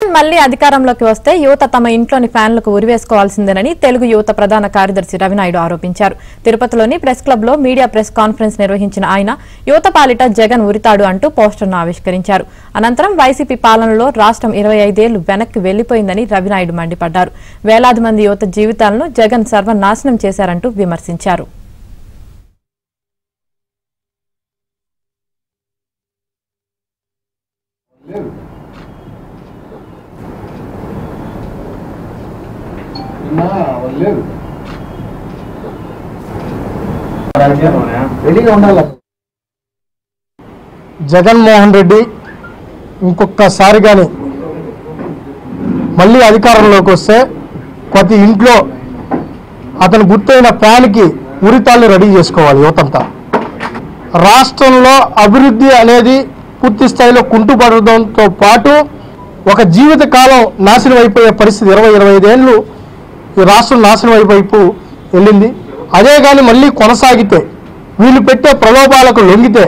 జగన్ మళ్లీ అధికారంలోకి వస్తే యువత తమ ఇంట్లోని ఫ్యాన్లకు ఉరివేసుకోవాల్సిందేనని తెలుగు యువత ప్రధాన కార్యదర్శి రవినాయుడు ఆరోపించారు. తిరుపతిలోని ప్రెస్ క్లబ్ లో మీడియా ప్రెస్ కాన్ఫరెన్స్ నిర్వహించిన ఆయన యువత పాలిట జగన్ ఉరితాడు అంటూ పోస్టర్ను ఆవిష్కరించారు. అనంతరం వైసీపీ పాలనలో రాష్ట్రం 25 ఏళ్లు వెనక్కి వెళ్లిపోయిందని రవినాయుడు మండిపడ్డారు. వేలాది మంది యువత జీవితాలను జగన్ సర్వనాశనం చేశారంటూ విమర్శించారు. జగన్మోహన్ రెడ్డి ఇంకొకసారి కానీ మళ్ళీ అధికారంలోకి వస్తే ప్రతి ఇంట్లో అతను గుర్తైన ఫ్యాన్కి ఉరితాళ్ళు రెడీ చేసుకోవాలి. యువతంతా రాష్ట్రంలో అభివృద్ధి అనేది పూర్తి స్థాయిలో కుంటుపడడంతో పాటు ఒక జీవిత కాలం నాశనం అయిపోయే పరిస్థితి 20-25 ఏళ్ళు ఈ రాష్ట్రం నాశనం వైపు వెళ్ళింది. అదే కానీ మళ్ళీ కొనసాగితే వీళ్ళు పెట్టే ప్రలోభాలకు లొంగితే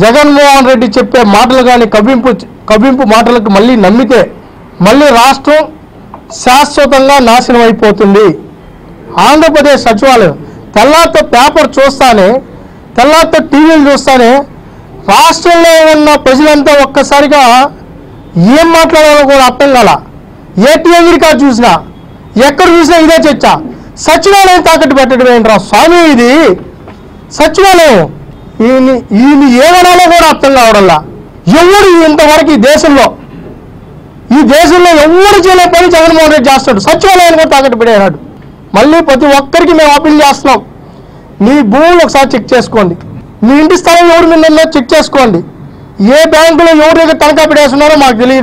జగన్మోహన్ రెడ్డి చెప్పే మాటలు కానీ కవ్వింపు మాటలకు మళ్ళీ నమ్మితే మళ్ళీ రాష్ట్రం శాశ్వతంగా నాశనం అయిపోతుంది. ఆంధ్రప్రదేశ్ సచివాలయం తెల్లారితో పేపర్ చూస్తానే తెల్లారితో టీవీలు చూస్తానే రాష్ట్రంలో ఉన్న ప్రజలంతా ఒక్కసారిగా ఏం మాట్లాడాలో కూడా అర్థం కాల. ఏ టీవీ కాదు చూసినా ఎక్కడ చూసినా ఇదే చర్చ. సచివాలయం తాకట్టు పెట్టడం ఏంట్రా స్వామి, ఇది సచివాలయం ఈయన ఏమనాలో కూడా అర్థం కావడంలా. ఎవరు ఇంతవరకు ఈ దేశంలో ఎవరు చేయలే పని జగన్మోహన్ రెడ్డి చేస్తాడు. సచివాలయాన్ని కూడా తాకట్టు పెట్టాడు. మళ్ళీ ప్రతి ఒక్కరికి మేము అప్పీల్ చేస్తున్నాం, మీ భూములు ఒకసారి చెక్ చేసుకోండి, మీ ఇంటి స్థలం ఎవరు మీద చెక్ చేసుకోండి, ఏ బ్యాంకులో ఎవరి దగ్గర తనఖా పెట్టేస్తున్నారో మాకు తెలియదు.